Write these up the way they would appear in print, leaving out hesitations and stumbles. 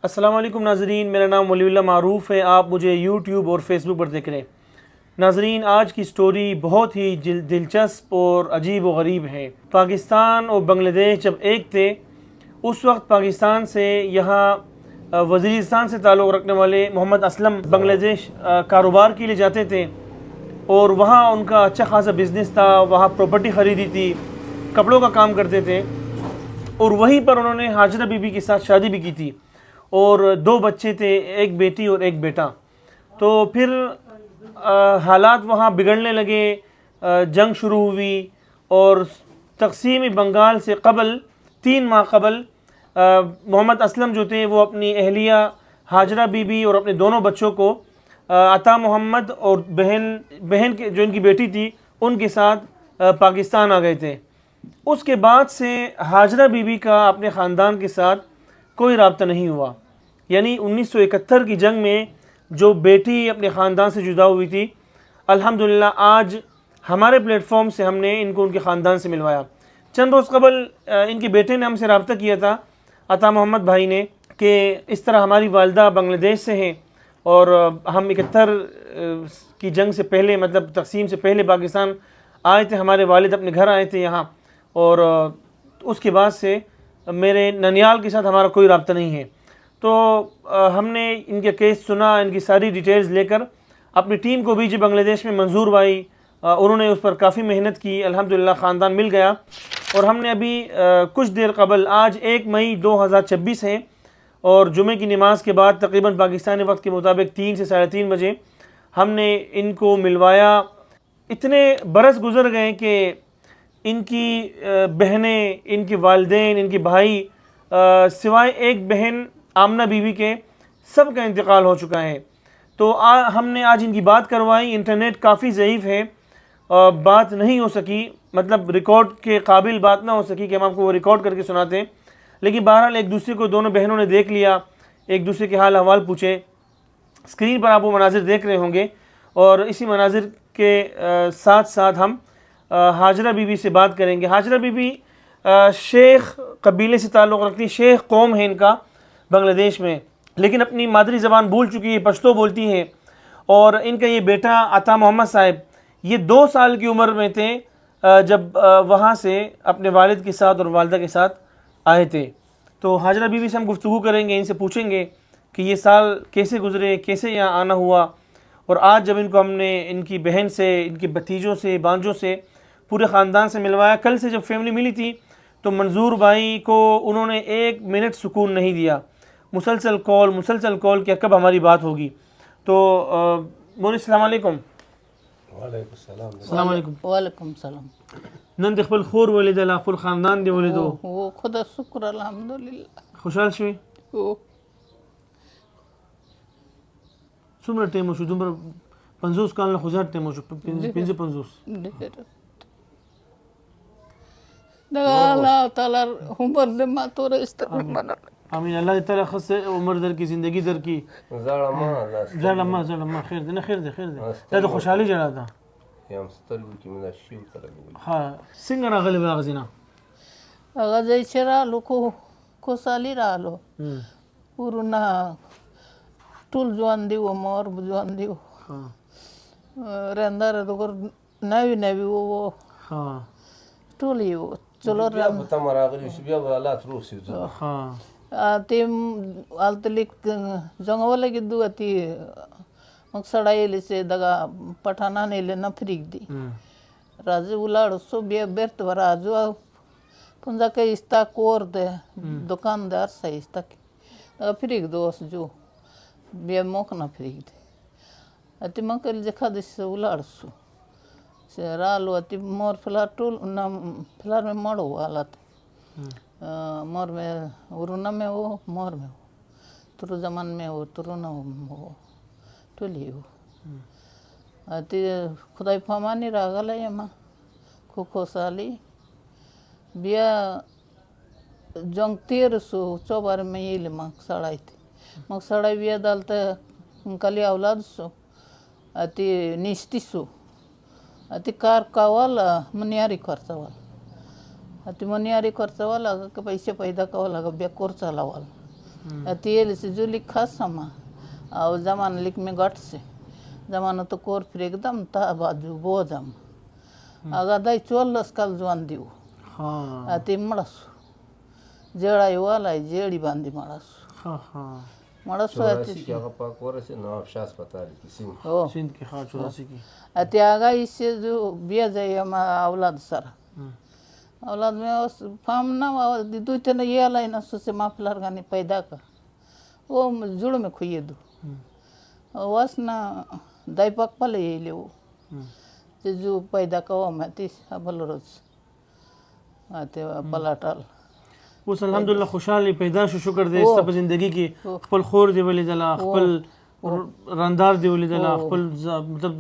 السلام علیکم ناظرین، میرا نام ولی اللہ معروف ہے. آپ مجھے یوٹیوب اور فیس بک پر دیکھ رہے ہیں. ناظرین، آج کی سٹوری بہت ہی دلچسپ اور عجیب و غریب ہے. پاکستان اور بنگلہ دیش جب ایک تھے، اس وقت پاکستان سے یہاں وزیرستان سے تعلق رکھنے والے محمد اسلم بنگلہ دیش کاروبار کے لیے جاتے تھے، اور وہاں ان کا اچھا خاصا بزنس تھا. وہاں پراپرٹی خریدی تھی، کپڑوں کا کام کرتے تھے، اور وہیں پر انہوں نے ہاجرہ بی بی کے ساتھ شادی بھی کی تھی، اور 2 بچے تھے، ایک بیٹی اور ایک بیٹا. تو پھر حالات وہاں بگڑنے لگے، جنگ شروع ہوئی، اور تقسیم بنگال سے قبل 3 ماہ قبل محمد اسلم جو تھے وہ اپنی اہلیہ ہاجرہ بی بی اور اپنے دونوں بچوں کو عطا محمد اور بہن کے جو ان کی بیٹی تھی ان کے ساتھ پاکستان آ گئے تھے. اس کے بعد سے ہاجرہ بی بی کا اپنے خاندان کے ساتھ کوئی رابطہ نہیں ہوا. یعنی 1971 کی جنگ میں جو بیٹی اپنے خاندان سے جدا ہوئی تھی، الحمدللہ آج ہمارے پلیٹ فارم سے ہم نے ان کو ان کے خاندان سے ملوایا. چند روز قبل ان کے بیٹے نے ہم سے رابطہ کیا تھا، عطا محمد بھائی نے، کہ اس طرح ہماری والدہ بنگلہ دیش سے ہیں، اور ہم 71 کی جنگ سے پہلے، مطلب تقسیم سے پہلے پاکستان آئے تھے، ہمارے والد اپنے گھر آئے تھے یہاں، اور اس کے بعد سے میرے ننیال کے ساتھ ہمارا کوئی رابطہ نہیں ہے. تو ہم نے ان کے کیس سنا، ان کی ساری ڈیٹیلز لے کر اپنی ٹیم کو بھیجی بنگلہ دیش میں. منظور بھائی انہوں نے اس پر کافی محنت کی، الحمدللہ خاندان مل گیا. اور ہم نے ابھی کچھ دیر قبل، آج 1 مئی 2026 ہے، اور جمعے کی نماز کے بعد تقریباً پاکستانی وقت کے مطابق 3 سے 3:30 بجے ہم نے ان کو ملوایا. اتنے برس گزر گئے کہ ان کی بہنیں، ان کے والدین، ان کے بھائی، سوائے ایک بہن آمنہ بی بی کے، سب کا انتقال ہو چکا ہے. تو ہم نے آج ان کی بات کروائی. انٹرنیٹ کافی ضعیف ہے، بات نہیں ہو سکی، مطلب ریکارڈ کے قابل بات نہ ہو سکی کہ ہم آپ کو وہ ریکارڈ کر کے سناتے. لیکن بہرحال ایک دوسرے کو دونوں بہنوں نے دیکھ لیا، ایک دوسرے کے حال احوال پوچھے. اسکرین پر آپ وہ مناظر دیکھ رہے ہوں گے، اور اسی مناظر کے ساتھ ساتھ ہم ہاجرہ بی بی سے بات کریں گے. ہاجرہ بی بی شیخ قبیلے سے تعلق رکھتی، شیخ قوم ہے ان کا بنگلہ دیش میں، لیکن اپنی مادری زبان بھول چکی ہے، پشتو بولتی ہیں. اور ان کا یہ بیٹا عطا محمد صاحب، یہ 2 سال کی عمر میں تھے جب وہاں سے اپنے والد کے ساتھ اور والدہ کے ساتھ آئے تھے. تو ہاجرہ بی بی سے ہم گفتگو کریں گے، ان سے پوچھیں گے کہ یہ سال کیسے گزرے، کیسے یہاں آنا ہوا. اور آج جب ان کو ہم نے ان کی بہن سے، ان کے بھتیجوں سے، بانجوں سے، پورے خاندان سے ملوایا. کل سے جب فیملی ملی تھی تو منظور بھائی کو انہوں نے 1 منٹ سکون نہیں دیا، مسلسل کال کہ کب ہماری بات ہوگی. تو مولوی السلام علیکم. وعلیکم السلام. السلام علیکم. وعلیکم السلام. نن د خپل خور ولیدله، خپل خاندان دی ولیدو، او خدا شکر الحمدلله. خوشحال شوي؟ او څومره ټیم شو؟ دومره 50 کال نه خو زیات ټیم شو، 55. ډېر د الله تعالی عمر دې ما تور استقامت. امین. الله دې تعالی ښه عمر درکړي، زندگی درکړي. زړه ما خیر دی، نه خیر دی. دا د خوشحالي ژړا ده. یم سترګو کې مې دا شي ورته لګېدل. ها، څنګه راغلی وې هغه ځای نه؟ هغه ځای چې رالو کوسالي رالو، ورونه ټول ځوان دي وو، مور ځوان دي وو، رنداره دغور نوي وو، ټول یې وو. څلور بیا به تمه راغلی شي، بیا به حالات روغ شي. اتې هلته لیک جنګ ولګېدو، اتې موږ سړی یې چې دغه پټانان یې نه پرېږدي، راځي ولاړو سو، بیا بېرته به راځو. پنځه ایسته کور دی، دکان دی، هر څه ایسته دغه پرېږدو، اوس جو بیا موږ نه پرېږدي. اتې موږ ویل چې ښه دی چې ولاړ سو. چې رالو اتې مور پلار ټول نه، پلار مې مړ و هلته، مور مې، ورونه مې وو، مور مې وو، ترو زمن مې وو، ترونه وو، ټول یې وو. اتې خدای په امان یې راغلی یم خوشحالي. بیا جنګ تېر سو، څو بار مې ویلي موږ سړی بیا دلته کلی اولاد سو، اتې نیستي سو، اتې کار کول، منیاري خرڅول، اتې منیاري خرڅول، هغه که پیسې پیدا کول، هغه بیا کور چلول. अतियल से जो लिखा समा और जमाना लिख में गट से जमाना तो कोर फिर एकदम ता बाजू बोजम अगा दाई चोलस कल जवान दियो हाँ अति मड़स जेड़ा वाला जेड़ी बांधी मड़स हाँ हाँ मड़स चौरासी क्या पाक और से नवाब शाह अस्पताल की सिंह ओ सिंध की हाँ 84 की अति आगा इससे जो बिया जाए हमारा औलाद सारा औलाद में उस फार्म ना दू थे ये अला ना सोचे माफलर गानी पैदा कर वो जुड़ में खुए दो वस ना दाई पक पले ये ले वो जो पैदा कहो मैं तीस भल रोज आते पलाटल उस अल्हम्दुलिल्लाह खुशहाली पैदाश शुक्र दे सब जिंदगी की खपल खोर दे वली दला खपल रंदार दे वली दला खपल मतलब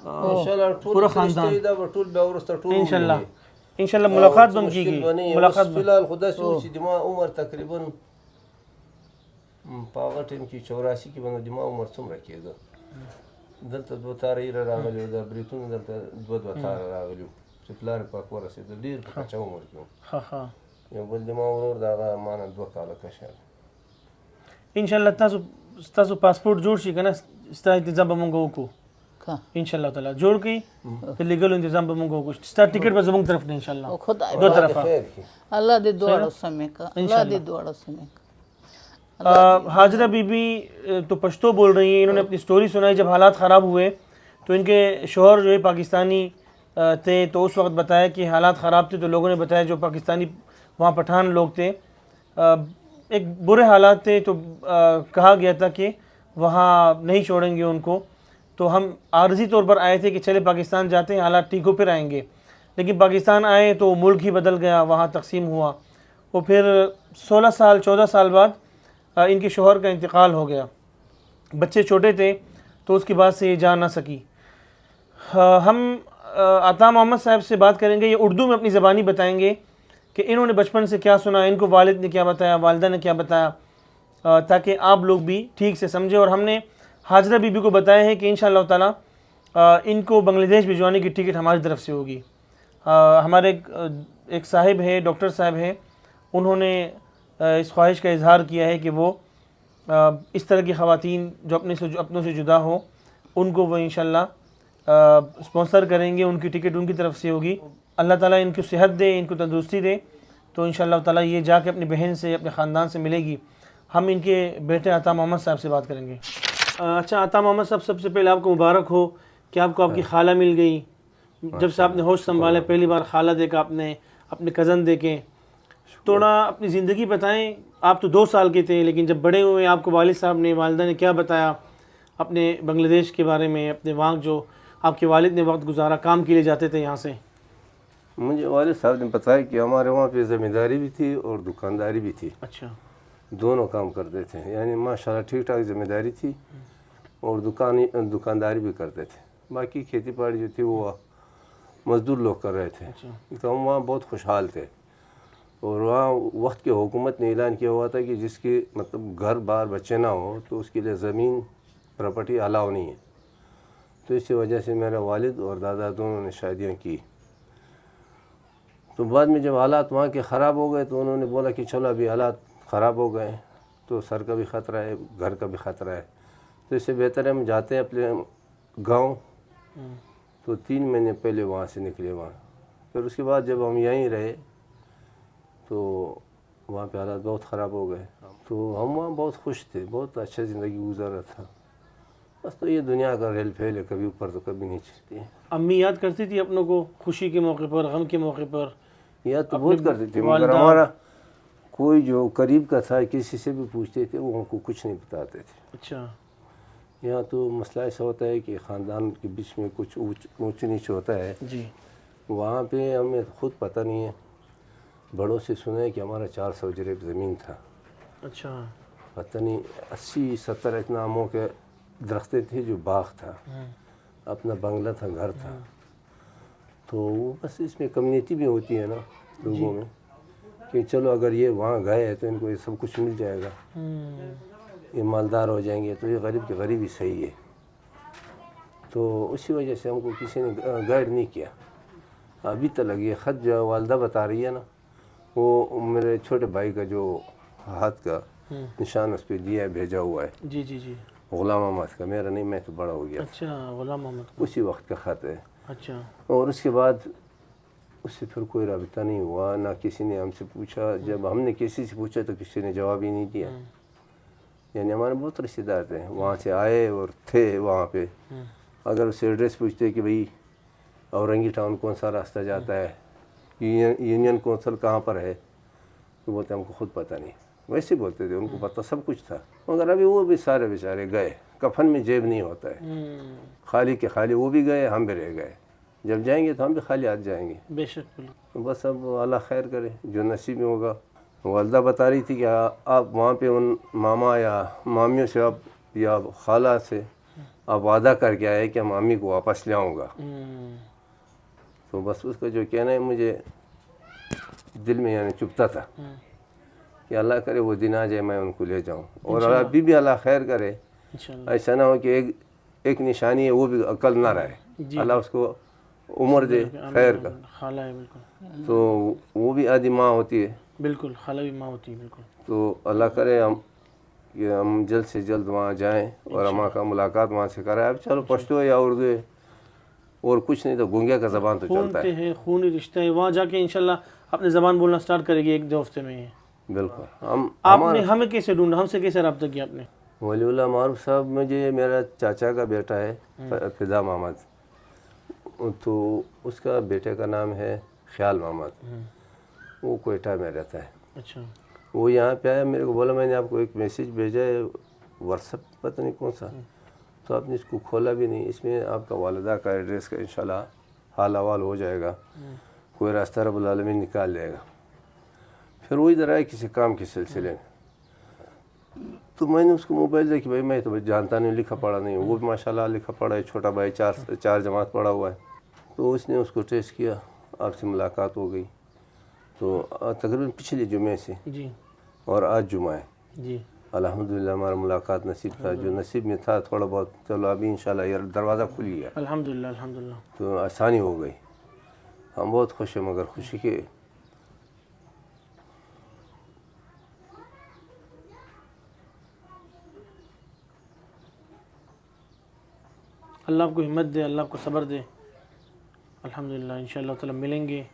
इंशाल्लाह पूरा खानदान दा टूल बेवरस टूल इंशाल्लाह मुलाकात बन की मुलाकात फिलहाल खुदा से दिमा उम्र तकरीबन पावर टीम की 84 की बनो दिमा उम्र सम रखेगा दलता दो तारे इरा रागलियो दा ब्रितुन दलता दो तारे रागलियो प्लान पाक ورسه د ډیر په کچا عمر کې ها ها یو بل دما ورور دا معنا 2 کاله کشه انشاءالله تاسو پاسپورت جوړ شي کنه ستا تنظیم به مونږ وکړو کا انشاءالله تعالی جوړ کی په لیګل تنظیم به مونږ وکړو ستا ټیکټ به زموږ طرف نه انشاءالله او خدا دو طرفه الله دې دوړو سمې کا الله دې دوړو سمې हाजरा बीबी तो पश्तो बोल रही हैं इन्होंने अपनी स्टोरी सुनाई जब हालात ख़राब हुए तो इनके शोहर जो है पाकिस्तानी थे तो उस वक्त बताया कि हालात ख़राब थे तो लोगों ने बताया जो पाकिस्तानी वहाँ पठान लोग थे एक बुरे हालात थे तो कहा गया था कि वहाँ नहीं छोड़ेंगे उनको तो हम आर्जी तौर पर आए थे कि चले पाकिस्तान जाते हैं हालात ठीक हो फिर आएंगे लेकिन पाकिस्तान आए तो मुल्क ही बदल गया वहाँ तकसीम हुआ और फिर 16 साल 14 साल बाद इनके शोहर का इंतकाल हो गया बच्चे छोटे थे तो उसके बाद से ये जा ना सकी हम अता मोहम्मद साहब से बात करेंगे ये उर्दू में अपनी ज़बानी बताएंगे कि इन्होंने बचपन से क्या सुना इनको वालिद ने क्या बताया वालिदा ने क्या बताया ताकि आप लोग भी ठीक से समझें और हमने हाजरा बीबी को बताया है कि इंशाअल्लाह ताला इनको बांग्लादेश भिजवाने की टिकट हमारी तरफ से होगी हमारे एक साहिब है डॉक्टर साहब है उन्होंने इस ख्वाहिश का इजहार किया है कि वो इस तरह की ख़वातीन जो अपनों से जुदा हो उनको वो इंशाअल्लाह स्पॉन्सर करेंगे उनकी टिकट उनकी तरफ से होगी अल्लाह ताला इनको सेहत दे इनको तंदुरुस्ती दे तो इंशाअल्लाह ताला ये जाके अपनी बहन से अपने ख़ानदान से मिलेगी हम इनके बेटे अता मोहम्मद साहब से बात करेंगे अच्छा अता मोहम्मद साहब सबसे पहले आपको मुबारक हो कि आपको आपकी खाला मिल गई जब से आपने होश संभाला पहली बार खाला देखा आपने अपने कज़न देखे थोड़ा अपनी ज़िंदगी बताएं आप तो 2 साल के थे लेकिन जब बड़े हुए आपको वालिद साहब ने वालिदा ने क्या बताया अपने बांग्लादेश के बारे में अपने वहाँ जो आपके वालिद ने वक्त गुजारा काम के लिए जाते थे यहाँ से मुझे वालिद साहब ने बताया कि हमारे वहाँ पे ज़मींदारी भी थी और दुकानदारी भी थी अच्छा दोनों काम करते थे यानी माशाल्लाह ठीक ठाक ज़मींदारी थी और दुकानदारी भी करते थे बाकी खेती बाड़ी जो थी वो मज़दूर लोग कर रहे थे तो हम वहाँ बहुत खुशहाल थे और वहाँ वक्त की हुकूमत ने ऐलान किया हुआ था कि जिसके मतलब घर बार बच्चे ना हो तो उसके लिए ज़मीन प्रॉपर्टी अलाउ नहीं है तो इसी वजह से मेरा वालिद और दादा दोनों ने शादियाँ की तो बाद में जब हालात वहाँ के ख़राब हो गए तो उन्होंने बोला कि चलो अभी हालात ख़राब हो गए तो सर का भी ख़तरा है घर का भी ख़तरा है तो इससे बेहतर है हम जाते हैं अपने गांव तो 3 महीने पहले वहाँ से निकले वहाँ फिर उसके बाद जब हम यहीं रहे तो वहाँ पे हालात बहुत ख़राब हो गए तो हम वहाँ बहुत खुश थे बहुत अच्छा ज़िंदगी गुजारा था बस तो ये दुनिया का रेल फेल है कभी ऊपर तो कभी नीचे है अम्मी याद करती थी अपनों को खुशी के मौके पर गम के मौके पर याद तो बहुत करती थी मगर हमारा कोई जो करीब का था किसी से भी पूछते थे वो हमको कुछ नहीं बताते थे अच्छा यहाँ तो मसला ऐसा होता है कि ख़ानदान के बीच में कुछ ऊँच नीच होता है जी वहाँ पे हमें खुद पता नहीं है बड़ों से सुना है कि हमारा 400 जरेब ज़मीन था अच्छा पता नहीं 80-70 इतना आमों के दरख्तें थे जो बाग था अपना बंगला था घर था तो वो बस इसमें कम्युनिटी भी होती है ना लोगों में कि चलो अगर ये वहाँ गए तो इनको ये सब कुछ मिल जाएगा ये मालदार हो जाएंगे तो ये गरीब के गरीब ही सही है तो उसी वजह से हमको किसी ने गाइड नहीं किया अभी तक ये ख़त जो वालदा बता रही है ना वो मेरे छोटे भाई का जो हाथ का निशान उस पर दिया है, भेजा हुआ है। जी जी जी। गुलाम अहमद का, मेरा नहीं, मैं तो बड़ा हो गया, अच्छा, गुलाम मोहम्मद। उसी वक्त का ख़त है। अच्छा। और उसके बाद उससे फिर कोई रब्ता नहीं हुआ, ना किसी ने हमसे पूछा। जब हमने किसी से पूछा तो किसी ने जवाब ही नहीं दिया। यानी हमारे बहुत रिश्तेदार थे, वहाँ से आए और थे वहाँ पे। अगर उससे एड्रेस पूछते कि भाई औरंगी टाउन कौन सा रास्ता जाता है, यूनियन कौंसल कहाँ पर है, तो बोलते हमको खुद पता नहीं। वैसे बोलते थे, उनको पता सब कुछ था। मगर अभी वो भी सारे बेचारे गए, कफन में जेब नहीं होता है, खाली के खाली। वो भी गए, हम भी रह गए। जब जाएंगे तो हम भी खाली हाथ जाएंगे। बेशक, बिल्कुल। तो बस अब अल्लाह खैर करे, जो नसीब में होगा। वालदा बता रही थी कि आप वहाँ पे उन मामा या मामियों से आप या खाला से आप वादा करके आए कि मामी को वापस ले आऊँगा। तो बस उसका जो कहना है मुझे दिल में यानी चुभता था कि अल्लाह करे वो दिन आ जाए, मैं उनको ले जाऊँ। और अभी भी अल्लाह खैर करे, इंशाल्लाह। ऐसा ना हो कि एक निशानी है वो भी अकल ना रहे। अल्लाह उसको उम्र दे खैर का। खाला है, बिल्कुल। तो वो भी आदि माँ होती है, बिल्कुल, खाला भी माँ होती है, बिल्कुल। तो अल्लाह करे हम जल्द से जल्द वहाँ जाएं और अम्मा का मुलाकात वहाँ से कराएं। अब चलो पश्तो है या उर्दू है और कुछ नहीं तो गूंगे का ज़बान तो चलता है, खूनी रिश्ता है। वहाँ जाके इंशाल्लाह अपने ज़बान बोलना स्टार्ट करेगी 1-2 हफ्ते में ही। बिल्कुल। आपने हमें कैसे ढूंढा, हमसे कैसे रब्ता किया आपने? वलीउल्लाह मारूफ साहब, मुझे मेरा चाचा का बेटा है फिदा मोहम्मद, तो उसका बेटे का नाम है ख्याल मोहम्मद, वो कोयटा में रहता है। अच्छा। वो यहाँ पे आया, मेरे को बोला मैंने आपको एक मैसेज भेजा है व्हाट्सएप, पता नहीं कौन सा, तो आपने इसको खोला भी नहीं। इसमें आपका वालिदा का एड्रेस का इंशाल्लाह हाल अहवाल हो जाएगा, कोई रास्ता रब्बुल आलमीन निकाल लेगा। फिर वो इधर आए किसी काम के सिलसिले में, तो मैंने उसको मोबाइल दिया कि भाई मैं तो जानता नहीं, लिखा पढ़ा नहीं हूँ। वो भी माशाल्लाह लिखा पढ़ा है, छोटा भाई चार जमात पढ़ा हुआ है। तो उसने उसको टेस्ट किया, आपसे मुलाकात हो गई। तो तकरीबन पिछले जुमे से जी, और आज जुमा है जी, अल्हम्दुलिल्लाह हमारा मुलाकात नसीब था। जो नसीब में था थोड़ा बहुत, चलो अभी इंशाल्लाह यार दरवाज़ा खुल गया, अल्हम्दुलिल्लाह, अल्हम्दुलिल्लाह। तो आसानी हो गई। हम बहुत खुश हैं, मगर खुशी के अल्लाह आपको हिम्मत दे, अल्लाह आपको सब्र दे। अल्हम्दुलिल्लाह, इंशाअल्लाह ताला मिलेंगे।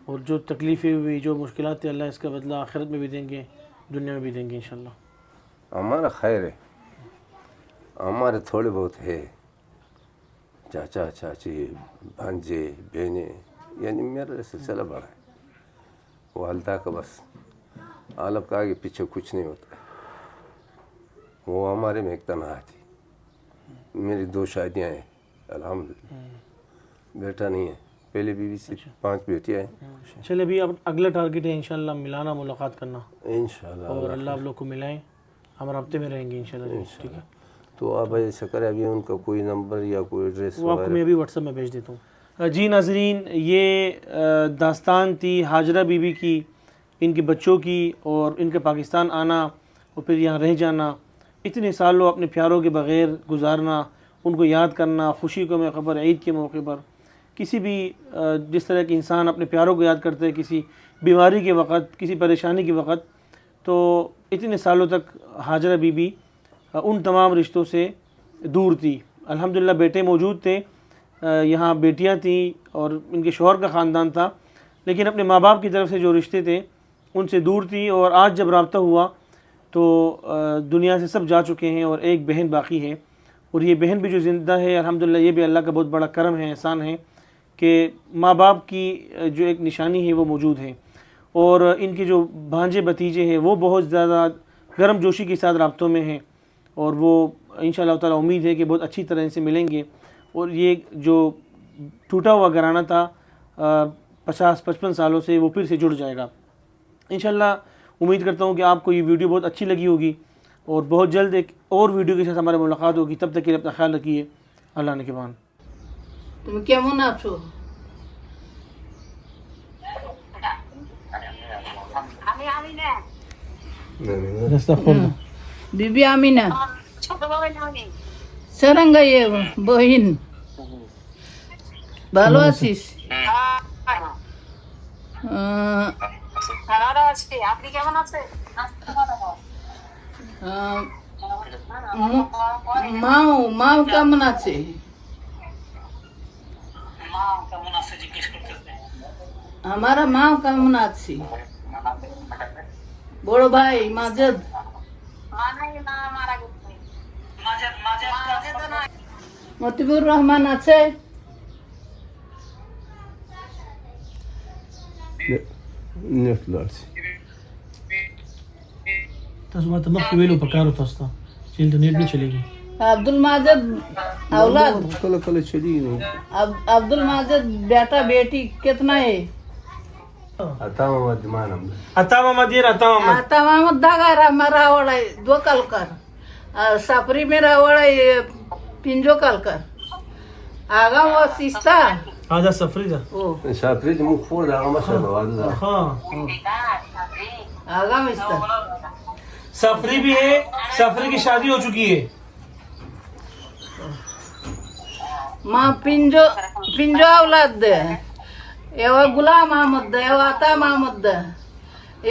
और जो तकलीफ़ें हुई, जो मुश्किलात थे, अल्लाह इसका बदला आखिरत में भी देंगे, दुनिया में भी देंगे इंशाअल्लाह। हमारा खैर है, हमारे थोड़े बहुत है, चाचा चाची भांजे बहने, यानी मेरा सिलसिला बड़ा है। वालदा का बस आलब का आगे पीछे कुछ नहीं होता है। वो हमारे में एक तनहा थी। मेरी 2 शादियाँ हैं अल्हम्दुलिल्लाह, बेटा नहीं है, पहले बीवी से 5 बेटियाँ हैं। चलिए, अभी अब अगला टारगेट है इंशाअल्लाह मिलाना, मुलाकात करना, इंशाल्लाह, और अल्लाह आप लोग को मिलाएं। हम रब्ते में रहेंगे इंशाअल्लाह। ठीक है, तो आप ऐसा करें, अभी उनका कोई नंबर या कोई एड्रेस वो आपको मैं अभी व्हाट्सएप में भेज देता हूँ। जी नाजरीन, ये दास्तान थी हाजरा बीबी की, इनके बच्चों की, और इनके पाकिस्तान आना और फिर यहाँ रह जाना, इतने सालों अपने प्यारों के बग़ैर गुजारना, उनको याद करना, खुशी को में ख़बर, ईद के मौके पर, किसी भी जिस तरह के इंसान अपने प्यारों को याद करते हैं, किसी बीमारी के वक़्त, किसी परेशानी के वक़्त, तो इतने सालों तक हाजरा बीबी उन तमाम रिश्तों से दूर थी। अल्हम्दुलिल्लाह बेटे मौजूद थे, यहाँ बेटियाँ थीं और इनके शौहर का ख़ानदान था, लेकिन अपने माँ बाप की तरफ से जो रिश्ते थे उनसे दूर थी। और आज जब राब्ता हुआ तो दुनिया से सब जा चुके हैं और एक बहन बाकी है, और ये बहन भी जो ज़िंदा है अल्हम्दुलिल्लाह, ये भी अल्लाह का बहुत बड़ा करम है, एहसान है कि माँ बाप की जो एक निशानी है वो मौजूद है। और इनके जो भांजे भतीजे हैं वो बहुत ज़्यादा गर्म जोशी के साथ राब्तों में हैं, और वो इंशाअल्लाह ताला उम्मीद है कि बहुत अच्छी तरह इनसे मिलेंगे। और ये जो टूटा हुआ घराना था 50-55 सालों से, वो फिर से जुड़ जाएगा इंशाअल्लाह। उम्मीद करता हूँ कि आपको ये वीडियो बहुत अच्छी लगी होगी, और बहुत जल्द एक और वीडियो के साथ हमारी मुलाकात होगी। तब तक के लिए अपना ख्याल रखिए। अल्लाह ने के बान। তুমি কেমন আছো? বিবি আমিনা, সারাঙ্গাইয়ে বহিন, ভালো আছিস? ভালো আছি, আপনি কেমন আছেন? माव का मनाचे हमारा माव का मनाची बड़ो भाई माजद মতিবুর রহমান আছে नेट लर्स تاسو ما ته مخکې ویلو په کارو تاسو ته چې دلته نیټ نه چلېږي अब्दुल माजिद औलाद कल कल चली नहीं अब्दुल माजिद बेटा बेटी कितना है आता मोहम्मद मानम عطا محمد یې عطا محمد आता मोहम्मद दागा मेरा वाला है 2 कलकर सापरी मेरा वाला है 5 कलकर आगा वो सिस्ता هذا سفري ده ओ شافري مو فور ده ما شاء الله هذا हाँ आगा मिस्ता सफरी भी है सफरी की शादी हो चुकी है माँ पिंजो औलाद दे एवा गुलाम अहमद दे एवा आता महमद दे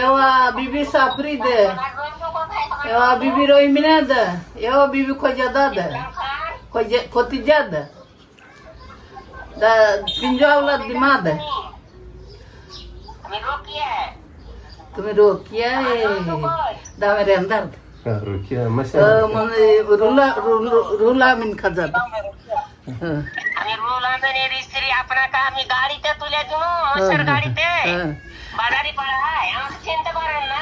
एवा बीबी साफरी दे एवा बीबी रोहिमिना दे एवा बीबी खोजदा दे खोतिजा दे दा पिंजो औलाद दिमा दे तुम्हें रोकिया है दा मेरे अंदर रुकिया मशा मन रूला मिन खजद आणि रोलांदने रिस्त्री आपणा का आम्ही गाडी ते तुला जुनो मसर गाडी ते बाजारी पड़ा है हम चिंता करें ना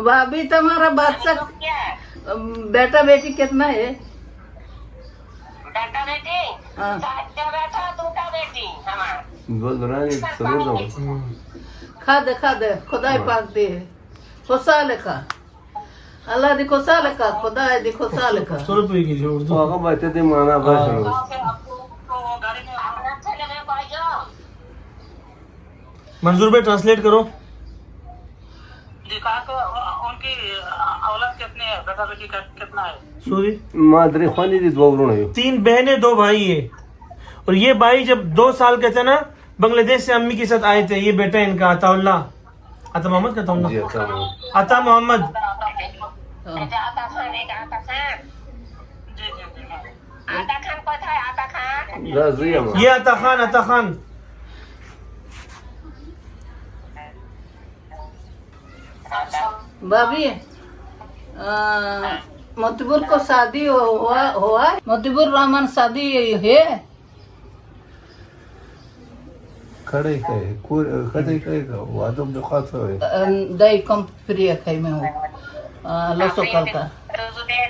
भाभी तुम्हारा बादशाह क्या बेटा बेटी कितना है डाटा बेटी हाँ। साचा बेटा दूटा बेटी हमार बोल रानी जरूर दो खा दे खुदा पाक दे खुशा लिखा अल्लाह दी खुशा लिखा खुदा दी खुशा लिखा 100 रुपये की जो तो आगे बातें दे माना बस अपना चले गए पाइयो मंजूर भाई ट्रांसलेट करो दिखा को उनकी औलाद कितने है बेटा बेटी कितना है सॉरी मादरी खानी दी दो वरुण है 3 बहनें 2 भाई है और ये भाई जब 2 साल के थे ना बांग्लादेश से अम्मी के साथ आए थे ये बेटा इनका अताउल्लाह अता मोहम्मद का जी अताउल्लाह आता हूँ अता मोहम्मद आता खान एक आता खान जी जी जी आता खान को था आता खान राजी है ये अता खान भाभी मोतीबुर को शादी हुआ मोतीबुर रहमान शादी है खड़े कहे खड़े कहेगा वो आदम जो खासा है दही कम फ्री है खाई में हूँ लसो कल का तुझे